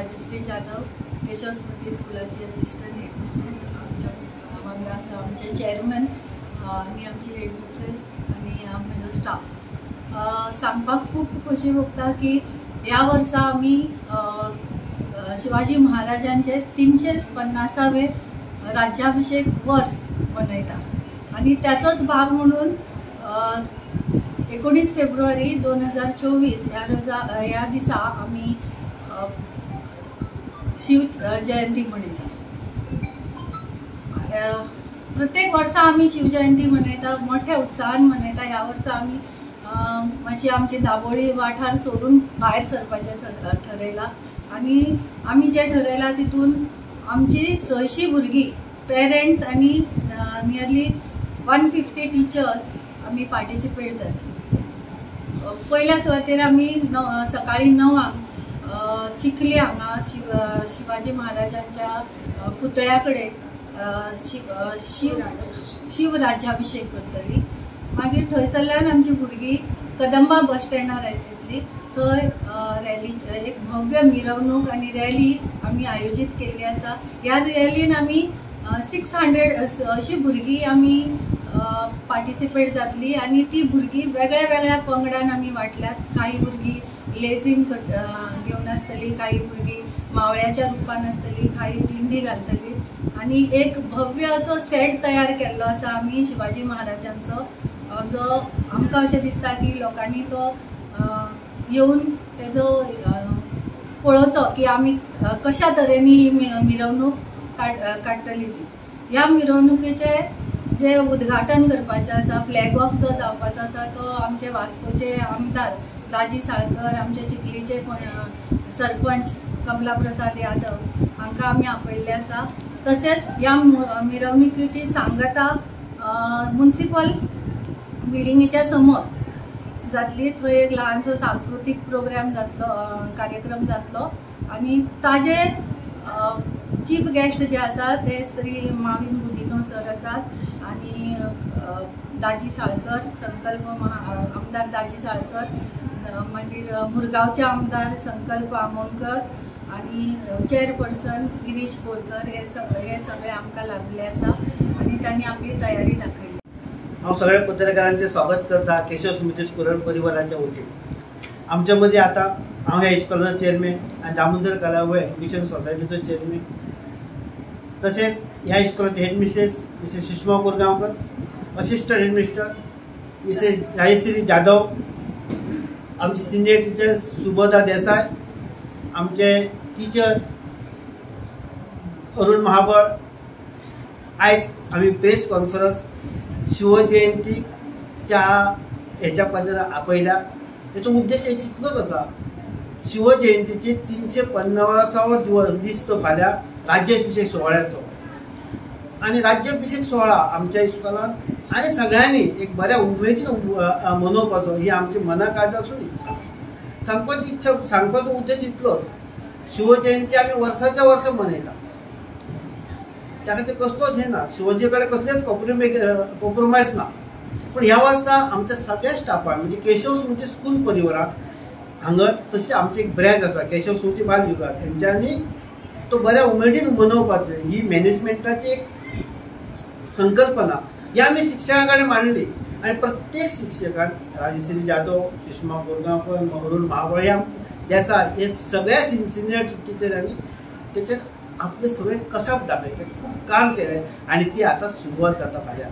राजश्री जाधव, केशव स्मृती स्कूलाची assistant headmistress. आमच्या वांगडा आसा आमचे चेअरमॅन आनी आमची हेडमिस्ट्रेस आनी म्हजो स्टाफ. सांगपाक खूब खोशी भोगता की ह्या वर्सा आमी शिवाजी महाराजांचे 350वे राज्याभिषेक वर्स मनयता आनी त्याचोच भाग म्हणून 19 फेब्रुवारी 2024 ह्या दिसा आमी शिव जयंती मनयता. प्रत्येक वर्सा आमी शिव जयंती मनयता, मोठ्या उत्साहान मनयता. ह्या वर्सा आमी मातशी आमची दाबोळी वाठार सोडून भायर सरपाचें ठरयलां आनी आमी जे ठरयलां तितून आमची 600 भुरगीं, पेरेंट्स आनी नियरली 150 टिचर्स आमी पार्टिसिपेट जातली. पयल्या सुवातेर आमी सकाळी 9 चिखली हांगा शिवाजी महाराजांच्या पुतळ्या कडेन शिव राज्याभिषेक करतली. मागीर थंयसरल्यान आमची भुरगीं कदंबा बस स्टँडार येतली. थंय रॅलीचे एक भव्य मिरवणूक आनी रॅली आमी आयोजीत केल्ली आसा. ह्या रॅलीन आमी 600 अशी भुरगीं आमी पार्टिसिपेट जातली आनी ती भुरगीं वेगळ्या वेगळ्या पंगडान आमी वाटल्यात. काही भुरगीं लेझीम घेवन आसतली, काही भुरगीं मावळ्याच्या रुपान आसतली, काही दिंडी घालतली आनी एक भव्य असो सेट तयार केल्लो आसा आमी शिवाजी महाराजांचो, जो आमकां अशें दिसता की लोकांनी तो येवन तेजो पळोवचो की आमी कशा तरेनी ही मिरवणूक काडटली ती. ह्या मिरवणुकीचे जे उद्घाटन करपाचें आसा, फ्लॅग ऑफ जो जावपाचो आसा, तो आमचे वास्कोचे आमदार दाजी साळकर, आमचे चिखलीचे सरपंच कमला प्रसाद यादव हांकां आमी आपयल्ले आसा. तशेंच ह्या मिरवणुकीची सांगता म्युनिसिपल बिल्डिंगेच्या समोर जातली. थंय एक ल्हानसो सांस्कृतीक कार्यक्रम जातलो आनी ताजे चीफ गेस्ट जे आसात ते श्री माविन बुदिनो सर आसात आनी दाजी साळकर, संकल्प आमदार दाजी साळकर, मागीर मुरगांवचे आमदार संकल्प आमोणकर आनी चेअरपर्सन गिरीश बोरकर हे सगळे आमकां लाभले आसा आनी तांणी आपली तयारी दाखयली. हांव सगळ्या पत्रकारांचे स्वागत करता केशव स्मृती स्कूल परिवाराच्या वतीन. आमच्या मध्ये आता हांव ह्या इस्कॉलाचो चेअरमॅन आनी दामोदर कलावळ एडमिशन सोसायटीचो चेअरमॅन. तशेंच ह्या इस्कॉलाचे headmistress Mrs Sushma Korgaonkar, assistant headmistress Mrs Rajashri Jadhav, आमचे सिनियर टीचर सुबोधा देसाय, आमचे टीचर अरुण महाबळ. आयज आमी प्रेस कॉन्फरन्स शिवजयंतीच्या हेच्या पद्दत आपयल्या. हेचो उद्देश इतलोच आसा, शिवजयंतीची 350वो दीस तो फाल्यां राज्याभिषेक सोहळ्याचो आनी राज्याभिषेक सोहळा आमच्या इस्कॉलान आनी सगळ्यांनी एक बऱ्या उमेदीन मनोवपाचो ही आमची मनाकाज आसूं. सांगपाची इच्छा, सांगपाचो उद्देश इतलोच, शिवजयंती आमी वर्साच्या वर्सा मनयता, त्या खातीर कसलोच हे ना, शिवाजी कडेन कसलेच कॉम्प्रोमायज ना. पण ह्या वर्सा आमच्या सगळ्या स्टाफान म्हणजे केशव स्मृती स्कूल परिवाराक हांगा तशी आमची एक ब्रँच आसा केशव स्मृती बाल विकास, हेंच्यांनी तो बऱ्या उमेदीन मनोवपाचो ही मॅनेजमेंटाची एक संकल्पना ही आमी शिक्षकां कडेन मांडली आनी प्रत्येक शिक्षकान राजश्री जाधव, सुषमा कोरगांवकर, अरुण महाबळ देसाय हे सगळ्या सिनियर टिचरांनी तेचेर आपले सगळे कसब दाखयले, खूप काम केले आणि ती आता सुरुवात जाता फाल्यां.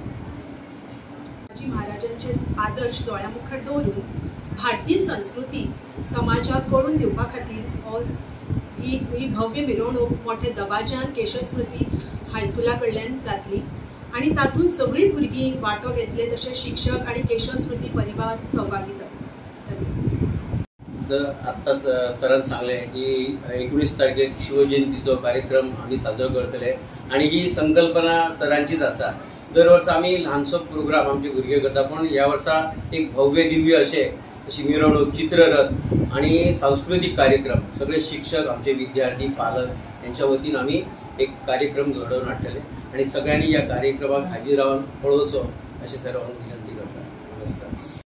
शिवाजी महाराजांचे आदर्श दोळ्या मुखार दवरून भारतीय संस्कृती समाजाक कळून दिवपा खातीर ही भव्य मिरवणूक मोठ्या दबाज्यान केशव स्मृती हायस्कुला कडल्यान जातली आणि तातूंत सगळीं भुरगीं वांटो घेतले, तशेंच शिक्षक आणि केशव स्मृती परिवार सहभागी जातले. आत्ताच सरान सांगले की 19 तारखेक शिवजयंतीचो कार्यक्रम आमी साजरो करतले आणि ही संकल्पना सरांचीच आसा. दर वर्सा आमी ल्हानसो प्रोग्राम आमचे भुरगे करता, पण ह्या वर्सा एक भव्य दिव्य अशी मिरवणूक, चित्ररथ आणि सांस्कृतिक कार्यक्रम सगळे शिक्षक, आमचे विद्यार्थी, पालक यांच्या वतीन आमी एक कार्यक्रम घडोवन हाडटले आणि सगळ्यांनी या कार्यक्रमाक हाजीर रावन पळोवचो अशें सरांक विनंती करता. नमस्कार.